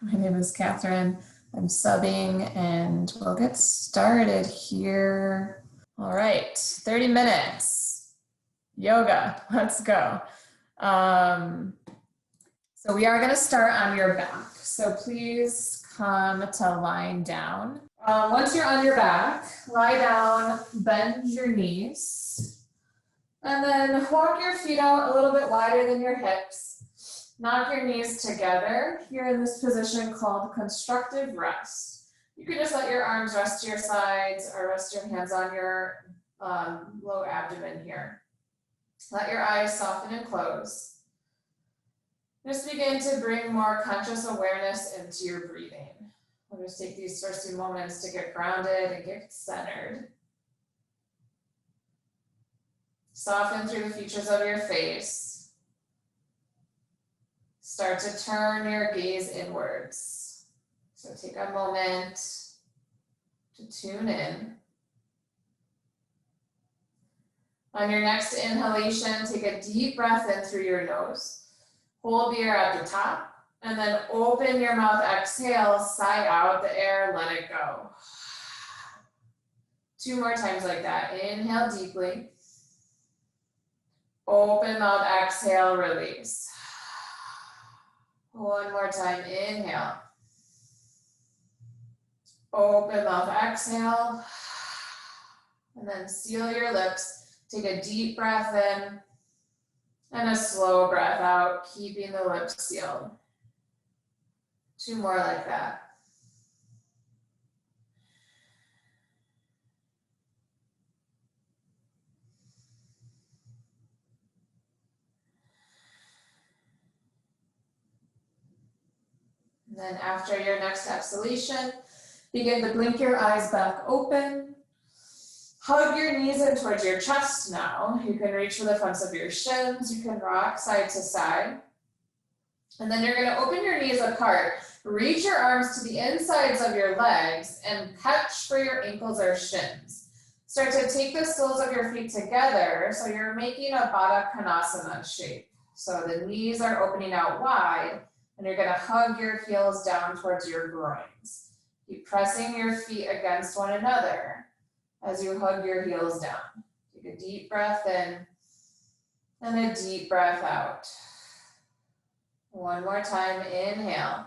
My name is Katherine. I'm subbing and we'll get started here. All right, 30 minutes. Yoga, let's go. So we are going to start on your back. So please come to lying down. Once you're on your back, lie down, bend your knees, and then walk your feet out a little bit wider than your hips. Knock your knees together. You're in this position called constructive rest. You can just let your arms rest to your sides or rest your hands on your low abdomen here. Let your eyes soften and close. Just begin to bring more conscious awareness into your breathing. We'll just take these first few moments to get grounded and get centered. Soften through the features of your face. Start to turn your gaze inwards. So take a moment to tune in. On your next inhalation, take a deep breath in through your nose. Hold the air at the top, and then open your mouth, exhale, sigh out the air, let it go. 2 more times like that. Inhale deeply. Open mouth, exhale, release. 1 more time, inhale. Open mouth, exhale. And then seal your lips. Take a deep breath in and a slow breath out, keeping the lips sealed. 2 more like that. And then after your next exhalation, begin to blink your eyes back open. Hug your knees in towards your chest now. You can reach for the fronts of your shins. You can rock side to side. And then you're going to open your knees apart. Reach your arms to the insides of your legs and catch for your ankles or shins. Start to take the soles of your feet together so you're making a Baddha Konasana shape. So the knees are opening out wide. And you're going to hug your heels down towards your groins. Keep pressing your feet against one another as you hug your heels down. Take a deep breath in and a deep breath out. 1 more time, inhale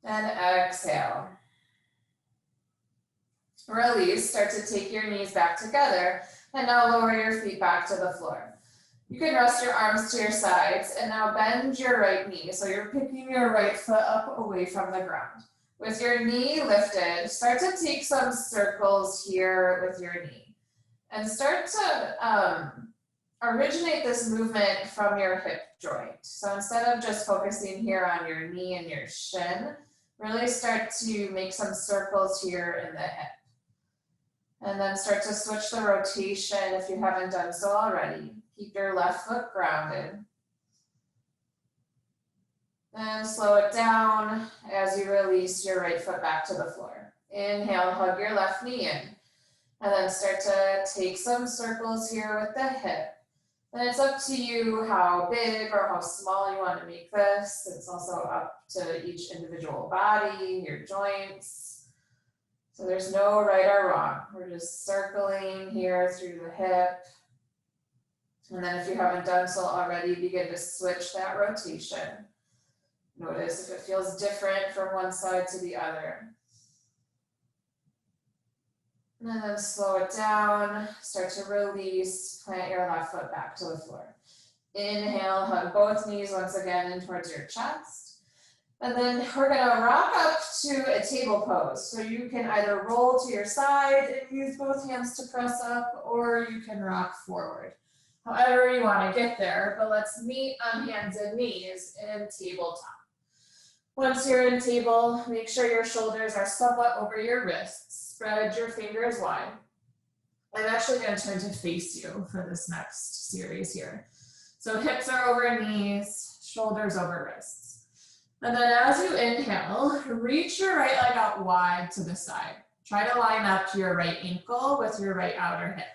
and exhale. Release, start to take your knees back together and now lower your feet back to the floor. You can rest your arms to your sides and now bend your right knee. So you're picking your right foot up away from the ground. With your knee lifted, start to take some circles here with your knee. And start to originate this movement from your hip joint. So instead of just focusing here on your knee and your shin, really start to make some circles here in the hip. And then start to switch the rotation if you haven't done so already. Keep your left foot grounded. And slow it down as you release your right foot back to the floor. Inhale, hug your left knee in. And then start to take some circles here with the hip. And it's up to you how big or how small you want to make this. It's also up to each individual body, your joints. So there's no right or wrong. We're just circling here through the hip. And then if you haven't done so already, begin to switch that rotation. Notice if it feels different from one side to the other. And then slow it down, start to release, plant your left foot back to the floor. Inhale, hug both knees once again in towards your chest. And then we're gonna rock up to a table pose. So you can either roll to your side and use both hands to press up, or you can rock forward. However you want to get there, but let's meet on hands and knees in tabletop. Once you're in table, make sure your shoulders are somewhat over your wrists. Spread your fingers wide. I'm actually going to turn to face you for this next series here. So hips are over knees, shoulders over wrists. And then as you inhale, reach your right leg out wide to the side. Try to line up your right ankle with your right outer hip.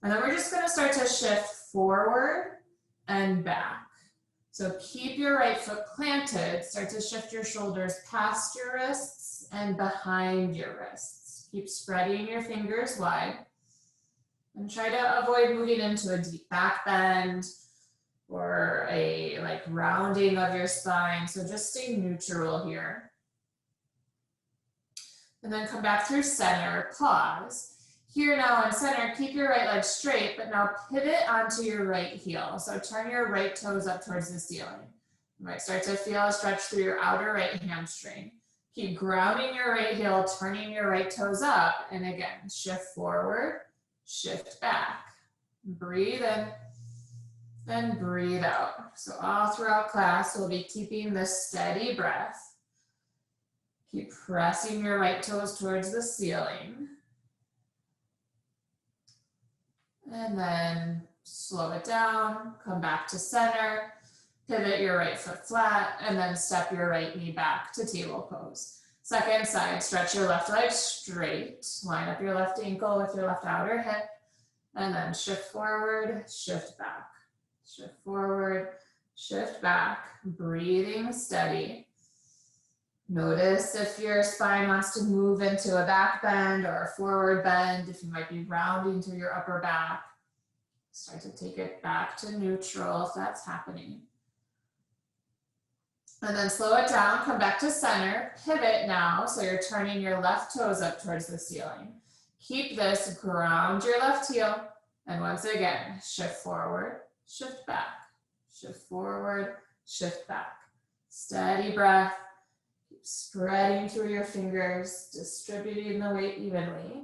And then we're just going to start to shift forward and back. So keep your right foot planted. Start to shift your shoulders past your wrists and behind your wrists. Keep spreading your fingers wide. And try to avoid moving into a deep back bend or a rounding of your spine. So just stay neutral here. And then come back through center, pause. Here now in center, keep your right leg straight, but now pivot onto your right heel. So turn your right toes up towards the ceiling. You might start to feel a stretch through your outer right hamstring. Keep grounding your right heel, turning your right toes up, and again, shift forward, shift back. Breathe in, then breathe out. So all throughout class, we'll be keeping this steady breath. Keep pressing your right toes towards the ceiling. And then slow it down, come back to center, pivot your right foot flat, and then step your right knee back to table pose. Second side, stretch your left leg straight, line up your left ankle with your left outer hip, and then shift forward, shift back. Shift forward, shift back, breathing steady. Notice if your spine wants to move into a back bend or a forward bend, if you might be rounding through your upper back. Start to take it back to neutral if that's happening. And then slow it down, come back to center, pivot now, so you're turning your left toes up towards the ceiling. Keep this, ground your left heel, and once again, shift forward, shift back, shift forward, shift back. Steady breath. Spreading through your fingers, distributing the weight evenly.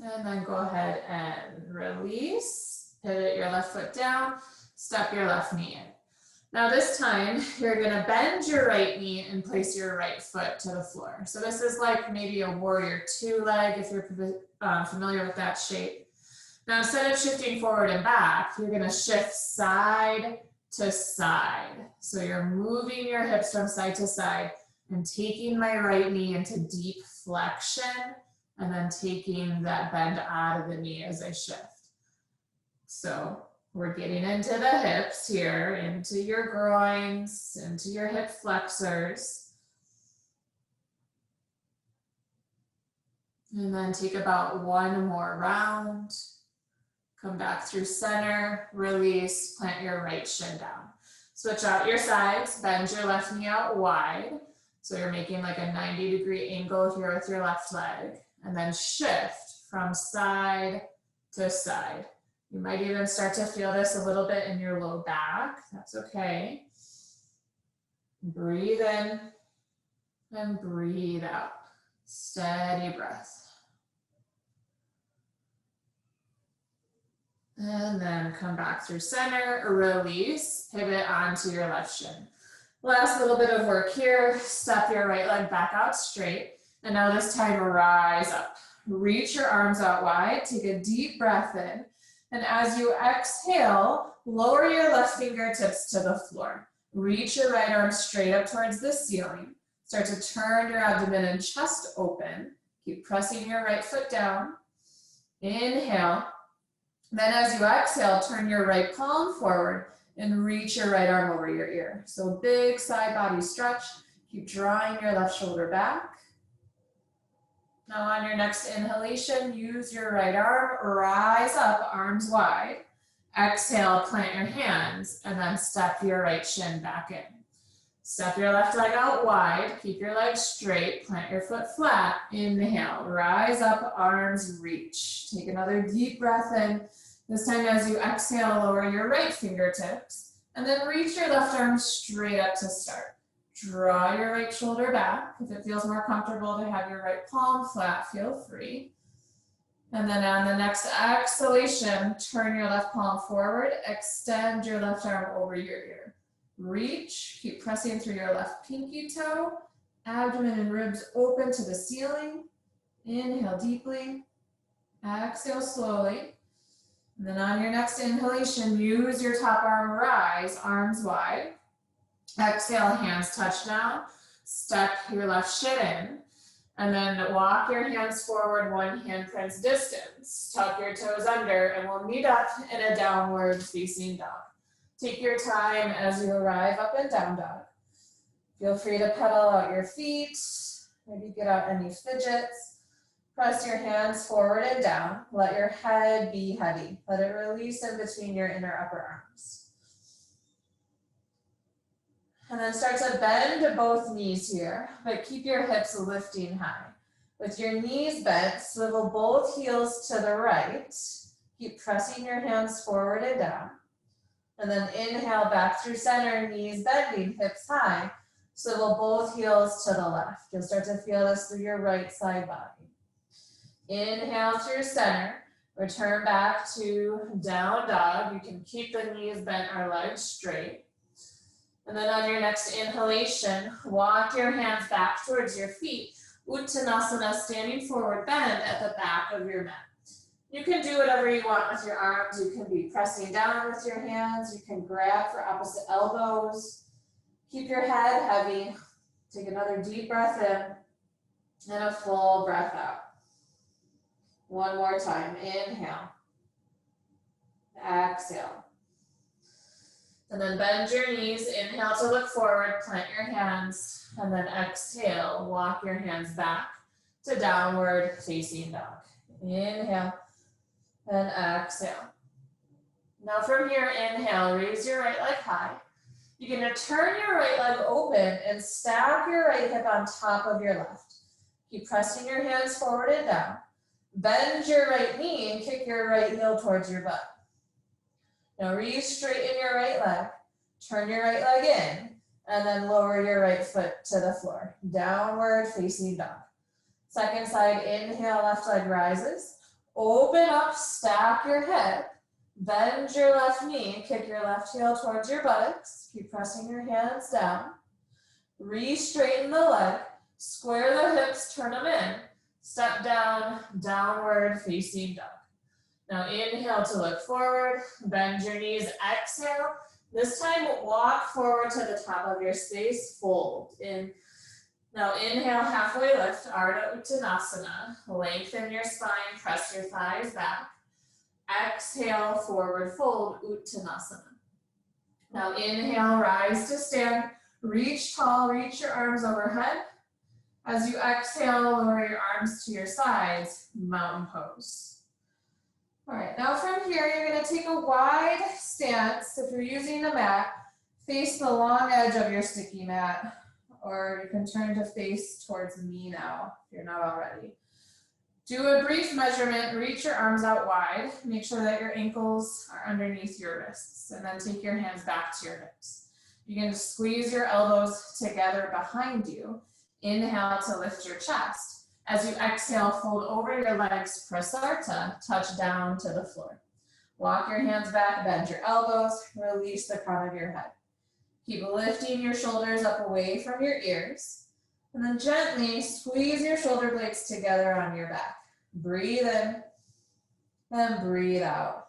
And then go ahead and release. Pivot your left foot down, step your left knee in. Now this time, you're gonna bend your right knee and place your right foot to the floor. So this is like maybe a warrior two leg if you're familiar with that shape. Now instead of shifting forward and back, you're gonna shift side to side. So you're moving your hips from side to side and taking my right knee into deep flexion and then taking that bend out of the knee as I shift. So we're getting into the hips here, into your groins, into your hip flexors. And then take about one more round. Come back through center, release, plant your right shin down. Switch out your sides, bend your left knee out wide. So you're making like a 90-degree angle here with your left leg. And then shift from side to side. You might even start to feel this a little bit in your low back. That's okay. Breathe in and breathe out. Steady breath. And then come back through center, release, pivot onto your left shin. Last little bit of work here. Step your right leg back out straight. And now this time, rise up. Reach your arms out wide. Take a deep breath in. And as you exhale, lower your left fingertips to the floor. Reach your right arm straight up towards the ceiling. Start to turn your abdomen and chest open. Keep pressing your right foot down. Inhale. Then as you exhale, turn your right palm forward and reach your right arm over your ear. So big side body stretch. Keep drawing your left shoulder back. Now on your next inhalation, use your right arm, rise up, arms wide. Exhale, plant your hands, and then step your right shin back in. Step your left leg out wide, keep your legs straight, plant your foot flat. Inhale, rise up, arms reach. Take another deep breath in. This time as you exhale, lower your right fingertips, and then reach your left arm straight up to start. Draw your right shoulder back. If it feels more comfortable to have your right palm flat, feel free. And then on the next exhalation, turn your left palm forward, extend your left arm over your ear. Reach, keep pressing through your left pinky toe, abdomen and ribs open to the ceiling. Inhale deeply, exhale slowly. And then on your next inhalation, use your top arm, rise, arms wide. Exhale, hands touch down. Step your left shin in. And then walk your hands forward, one handprint's distance. Tuck your toes under, and we'll meet up in a downward facing dog. Take your time as you arrive up and down dog. Feel free to pedal out your feet, maybe get out any fidgets. Press your hands forward and down. Let your head be heavy. Let it release in between your inner upper arms. And then start to bend both knees here, but keep your hips lifting high. With your knees bent, swivel both heels to the right. Keep pressing your hands forward and down. And then inhale back through center, knees bending, hips high. Swivel both heels to the left. You'll start to feel this through your right side body. Inhale through center, return back to down dog. You can keep the knees bent or legs straight. And then on your next inhalation, walk your hands back towards your feet. Uttanasana, standing forward bend at the back of your mat. You can do whatever you want with your arms. You can be pressing down with your hands. You can grab for opposite elbows. Keep your head heavy. Take another deep breath in and a full breath out. One more time. Inhale. Exhale. And then bend your knees. Inhale to look forward. Plant your hands. And then exhale. Walk your hands back to downward facing dog. Inhale. And exhale. Now from here, inhale. Raise your right leg high. You're going to turn your right leg open and stack your right hip on top of your left. Keep pressing your hands forward and down. Bend your right knee and kick your right heel towards your butt. Now re-straighten your right leg, turn your right leg in, and then lower your right foot to the floor. Downward facing dog. Second side, inhale, left leg rises. Open up, stack your hip, bend your left knee, kick your left heel towards your buttocks. Keep pressing your hands down. Re-straighten the leg, square the hips, turn them in. Step down, downward facing dog. Now inhale to look forward, bend your knees, exhale. This time walk forward to the top of your space, fold in. Now inhale, halfway lift, Ardha Uttanasana. Lengthen your spine, press your thighs back. Exhale, forward fold, Uttanasana. Now inhale, rise to stand. Reach tall, reach your arms overhead. As you exhale, lower your arms to your sides, mountain pose. All right, now from here, you're going to take a wide stance. If you're using a mat, face the long edge of your sticky mat, or you can turn to face towards me now, if you're not already. Do a brief measurement, reach your arms out wide, make sure that your ankles are underneath your wrists, and then take your hands back to your hips. You're going to squeeze your elbows together behind you. Inhale to lift your chest. As you exhale, fold over your legs, prasarta, touch down to the floor. Walk your hands back, bend your elbows, release the crown of your head. Keep lifting your shoulders up away from your ears, and then gently squeeze your shoulder blades together on your back. Breathe in, and breathe out.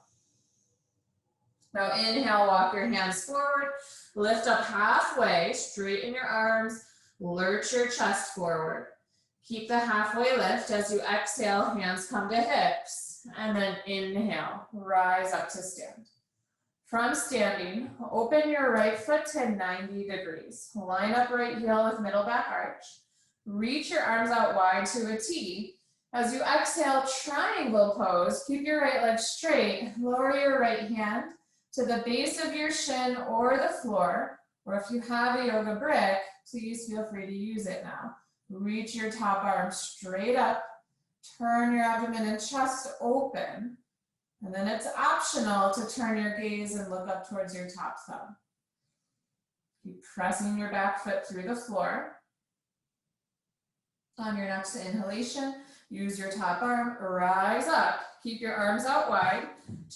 Now inhale, walk your hands forward, lift up halfway, straighten your arms, lurch your chest forward. Keep the halfway lift. As you exhale, hands come to hips, and then inhale, rise up to stand. From standing, open your right foot to 90 degrees. Line up right heel with middle back arch. Reach your arms out wide to a T. As you exhale, triangle pose. Keep your right leg straight. Lower your right hand to the base of your shin or the floor, or if you have a yoga brick, please feel free to use it now. Reach your top arm straight up, turn your abdomen and chest open, and then it's optional to turn your gaze and look up towards your top thumb. Keep pressing your back foot through the floor. On your next inhalation, use your top arm, rise up, keep your arms out wide,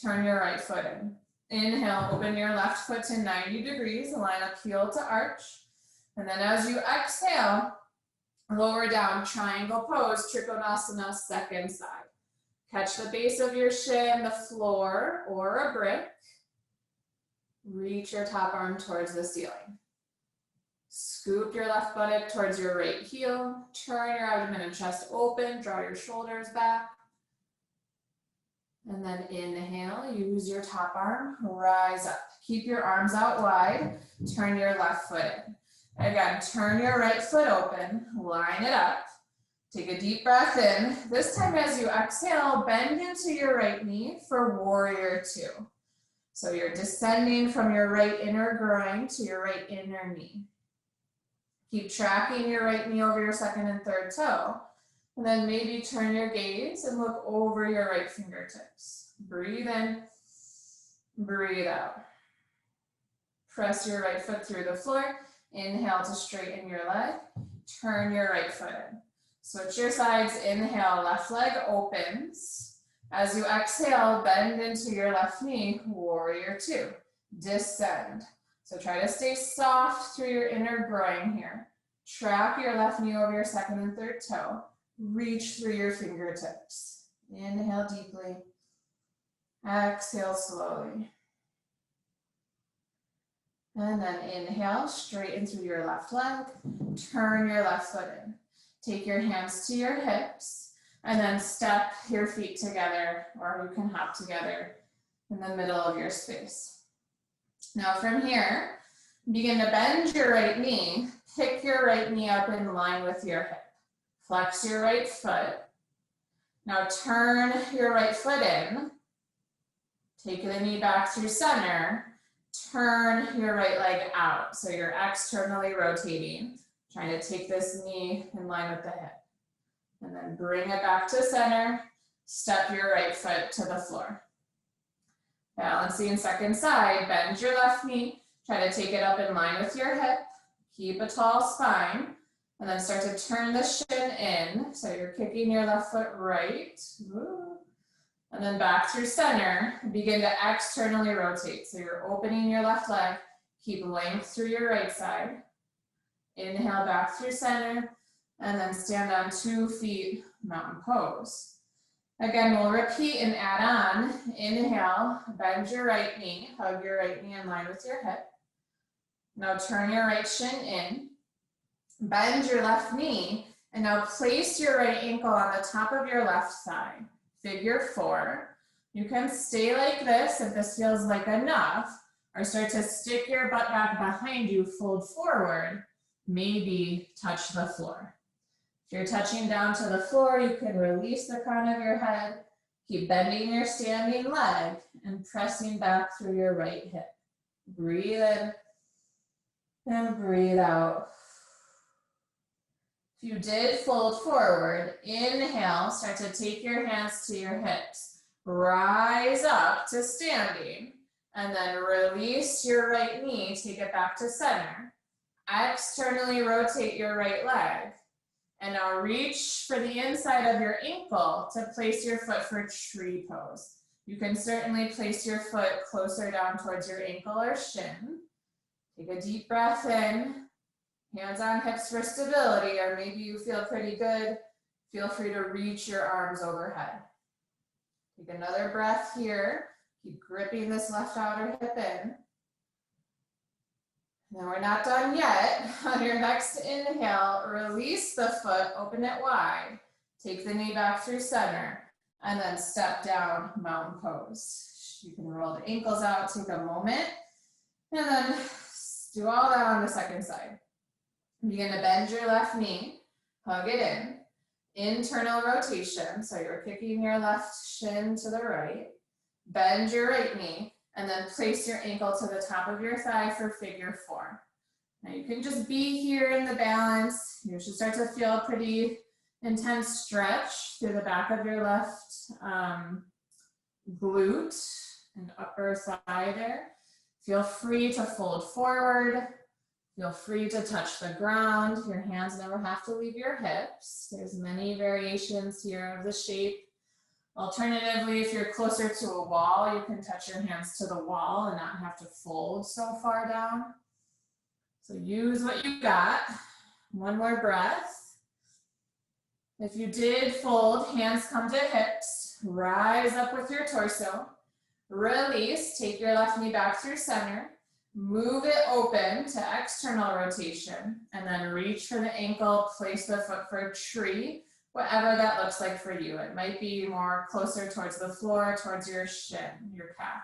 turn your right foot in. Inhale, open your left foot to 90 degrees, line up heel to arch. And then as you exhale, lower down, triangle pose, Trikonasana, second side. Catch the base of your shin, the floor, or a brick. Reach your top arm towards the ceiling. Scoop your left buttock towards your right heel. Turn your abdomen and chest open. Draw your shoulders back. And then inhale, use your top arm, rise up. Keep your arms out wide. Turn your left foot in. Again, turn your right foot open. Line it up. Take a deep breath in. This time as you exhale, bend into your right knee for warrior two. So you're descending from your right inner groin to your right inner knee. Keep tracking your right knee over your second and third toe. And then maybe turn your gaze and look over your right fingertips. Breathe in, breathe out. Press your right foot through the floor. Inhale to straighten your leg. Turn your right foot in. Switch your sides. Inhale, left leg opens. As you exhale, bend into your left knee, warrior two. Descend. So try to stay soft through your inner groin here. Track your left knee over your second and third toe. Reach through your fingertips. Inhale deeply. Exhale slowly. And then inhale, straighten through your left leg. Turn your left foot in. Take your hands to your hips. And then step your feet together, or you can hop together in the middle of your space. Now from here, begin to bend your right knee. Pick your right knee up in line with your hip. Flex your right foot. Now turn your right foot in. Take the knee back through center. Turn your right leg out. So you're externally rotating, trying to take this knee in line with the hip. And then bring it back to center. Step your right foot to the floor. Balancing second side, bend your left knee. Try to take it up in line with your hip. Keep a tall spine. And then start to turn the shin in. So you're kicking your left foot right. And then back through center. Begin to externally rotate. So you're opening your left leg. Keep length through your right side. Inhale back through center. And then stand on 2 feet, mountain pose. Again, we'll repeat and add on. Inhale, bend your right knee. Hug your right knee in line with your hip. Now turn your right shin in. Bend your left knee, and now place your right ankle on the top of your left thigh. Figure 4. You can stay like this if this feels like enough, or start to stick your butt back behind you, fold forward, maybe touch the floor. If you're touching down to the floor, you can release the crown of your head, keep bending your standing leg, and pressing back through your right hip. Breathe in, and breathe out. If you did fold forward, inhale, start to take your hands to your hips. Rise up to standing, and then release your right knee, take it back to center. Externally rotate your right leg, and now reach for the inside of your ankle to place your foot for tree pose. You can certainly place your foot closer down towards your ankle or shin. Take a deep breath in. Hands on hips for stability, or maybe you feel pretty good. Feel free to reach your arms overhead. Take another breath here. Keep gripping this left outer hip in. Now we're not done yet. On your next inhale, release the foot, open it wide. Take the knee back through center, and then step down, mountain pose. You can roll the ankles out, take a moment, and then do all that on the second side. Begin to bend your left knee, hug it in. Internal rotation, so you're kicking your left shin to the right. Bend your right knee, and then place your ankle to the top of your thigh for figure 4. Now you can just be here in the balance. You should start to feel a pretty intense stretch through the back of your left glute and upper thigh there. Feel free to fold forward. Feel free to touch the ground. Your hands never have to leave your hips. There's many variations here of the shape. Alternatively, if you're closer to a wall, you can touch your hands to the wall and not have to fold so far down. So use what you got. One more breath. If you did fold, hands come to hips. Rise up with your torso. Release, take your left knee back through center. Move it open to external rotation and then reach for the ankle, place the foot for a tree, whatever that looks like for you. It might be more closer towards the floor, towards your shin, your calf.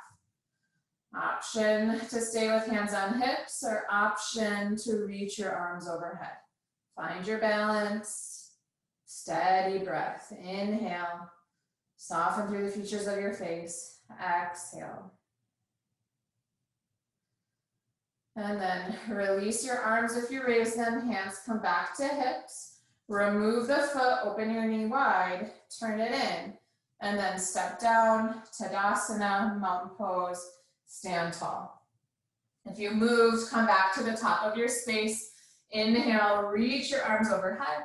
Option to stay with hands on hips or option to reach your arms overhead. Find your balance, steady breath. Inhale, soften through the features of your face. Exhale. And then release your arms if you raise them, hands come back to hips. Remove the foot, open your knee wide, turn it in, and then step down, Tadasana, mountain pose, stand tall. If you moved, come back to the top of your space. Inhale, reach your arms overhead.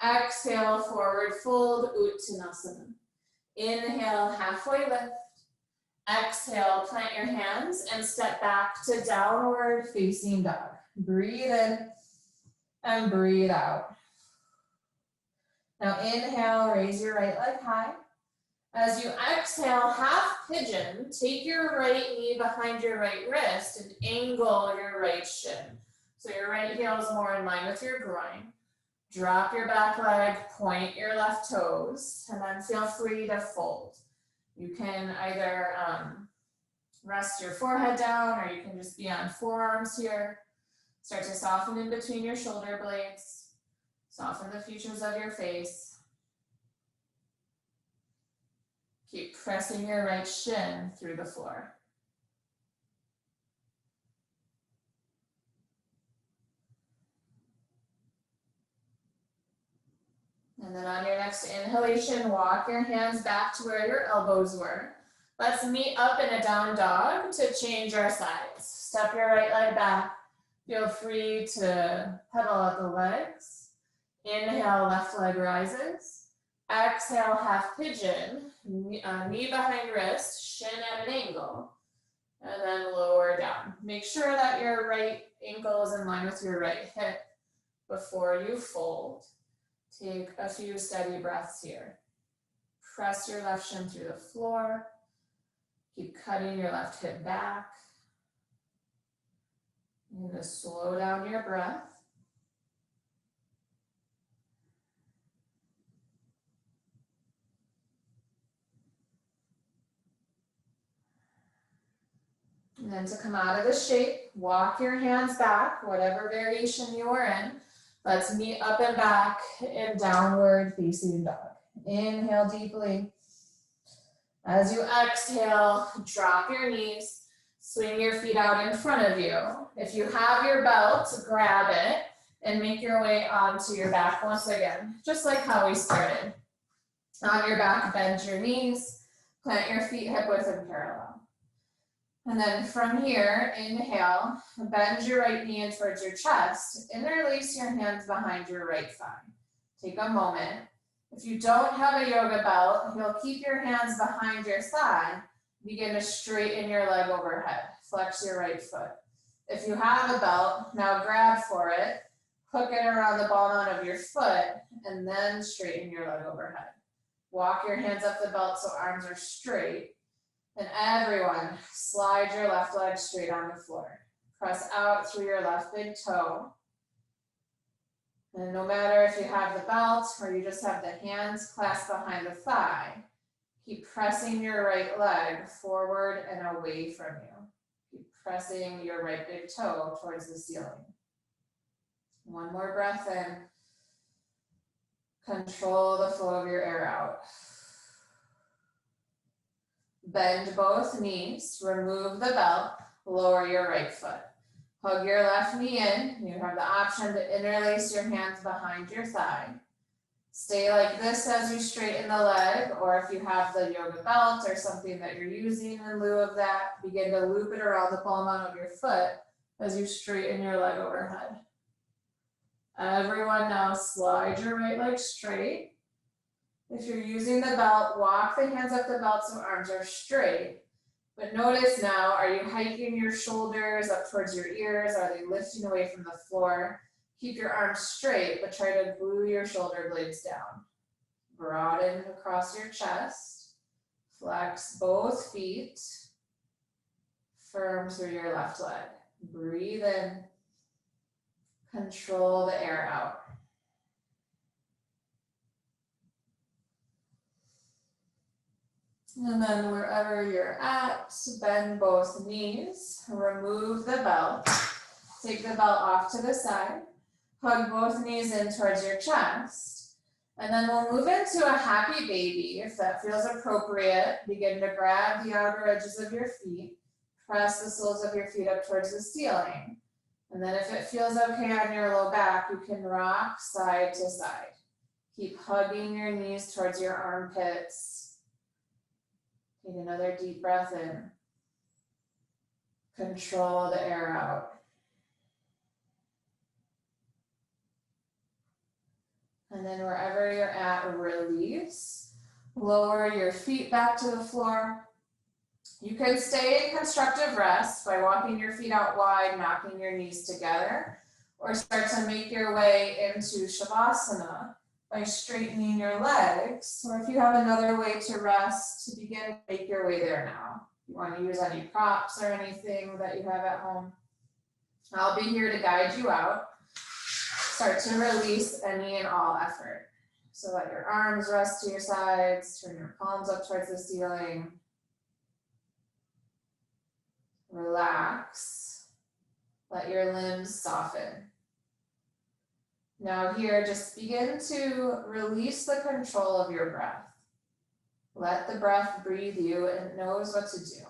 Exhale, forward fold, Uttanasana. Inhale, halfway lift. Exhale, plant your hands and step back to downward facing dog. Breathe in and breathe out. Now inhale, raise your right leg high. As you exhale, half pigeon, take your right knee behind your right wrist and angle your right shin. So your right heel is more in line with your groin. Drop your back leg, point your left toes, and then feel free to fold. You can either rest your forehead down or you can just be on forearms here. Start to soften in between your shoulder blades. Soften the features of your face. Keep pressing your right shin through the floor. And then on your next inhalation, walk your hands back to where your elbows were. Let's meet up in a down dog to change our sides. Step your right leg back. Feel free to pedal out the legs. Inhale, left leg rises. Exhale, half pigeon, knee behind wrist, shin at an angle. And then lower down. Make sure that your right ankle is in line with your right hip before you fold. Take a few steady breaths here. Press your left shin through the floor. Keep cutting your left hip back. You're going to slow down your breath. And then to come out of the shape, walk your hands back, whatever variation you are in. Let's meet up and back in downward facing dog. Inhale deeply. As you exhale, drop your knees, swing your feet out in front of you. If you have your belt, grab it and make your way onto your back once again, just like how we started. On your back, bend your knees, plant your feet hip width and parallel. And then from here, inhale, bend your right knee in towards your chest, interlace your hands behind your right thigh. Take a moment. If you don't have a yoga belt, you'll keep your hands behind your thigh. Begin to straighten your leg overhead. Flex your right foot. If you have a belt, now grab for it, hook it around the ball mount of your foot, and then straighten your leg overhead. Walk your hands up the belt so arms are straight. And everyone, slide your left leg straight on the floor. Press out through your left big toe. And no matter if you have the belt or you just have the hands clasped behind the thigh, keep pressing your right leg forward and away from you. Keep pressing your right big toe towards the ceiling. One more breath in. Control the flow of your air out. Bend both knees, remove the belt, lower your right foot. Hug your left knee in. You have the option to interlace your hands behind your thigh. Stay like this as you straighten the leg, or if you have the yoga belt or something that you're using in lieu of that, begin to loop it around the palm of your foot as you straighten your leg overhead. Everyone now slide your right leg straight. If you're using the belt, walk the hands up the belt so arms are straight. But notice now, are you hiking your shoulders up towards your ears? Are they lifting away from the floor? Keep your arms straight, but try to glue your shoulder blades down. Broaden across your chest. Flex both feet. Firm through your left leg. Breathe in. Control the air out. And then wherever you're at, bend both knees, remove the belt, take the belt off to the side, hug both knees in towards your chest, and then we'll move into a happy baby. If that feels appropriate, begin to grab the outer edges of your feet, press the soles of your feet up towards the ceiling. And then if it feels okay on your low back, you can rock side to side. Keep hugging your knees towards your armpits. Take another deep breath in. Control the air out. And then wherever you're at, release. Lower your feet back to the floor. You can stay in constructive rest by walking your feet out wide, knocking your knees together, or start to make your way into shavasana by straightening your legs, or if you have another way to rest, to begin to make your way there now. You want to use any props or anything that you have at home. I'll be here to guide you out. Start to release any and all effort. So let your arms rest to your sides, turn your palms up towards the ceiling. Relax. Let your limbs soften. Now here, just begin to release the control of your breath. Let the breath breathe you, and it knows what to do.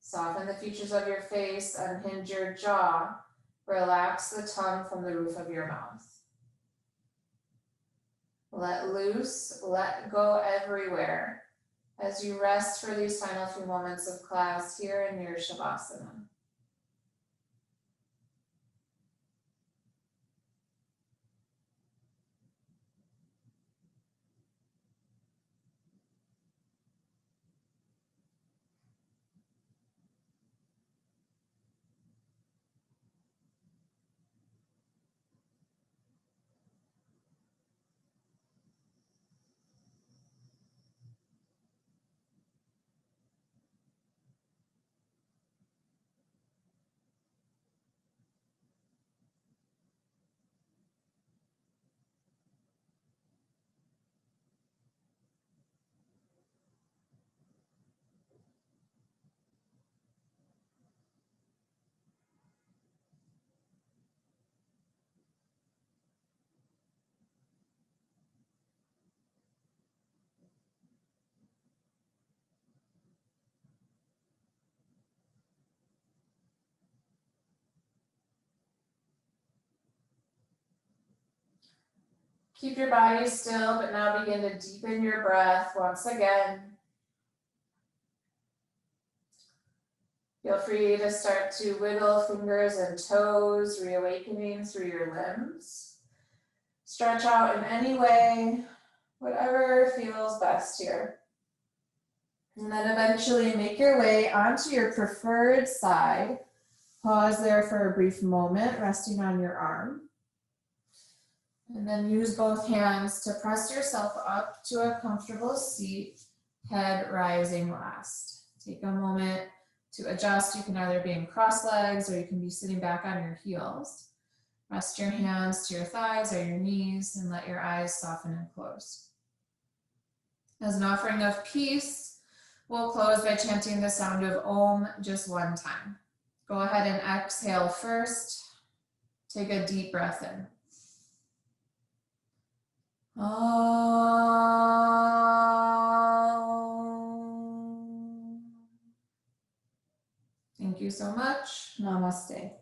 Soften the features of your face, unhinge your jaw, relax the tongue from the roof of your mouth. Let loose, let go everywhere as you rest for these final few moments of class here in your shavasana. Keep your body still, but now begin to deepen your breath once again. Feel free to start to wiggle fingers and toes, reawakening through your limbs. Stretch out in any way, whatever feels best here. And then eventually make your way onto your preferred side. Pause there for a brief moment, resting on your arm. And then use both hands to press yourself up to a comfortable seat, head rising last. Take a moment to adjust. You can either be in cross legs or you can be sitting back on your heels. Rest your hands to your thighs or your knees and let your eyes soften and close. As an offering of peace, we'll close by chanting the sound of Om just one time. Go ahead and exhale first. Take a deep breath in. Thank you so much. Namaste.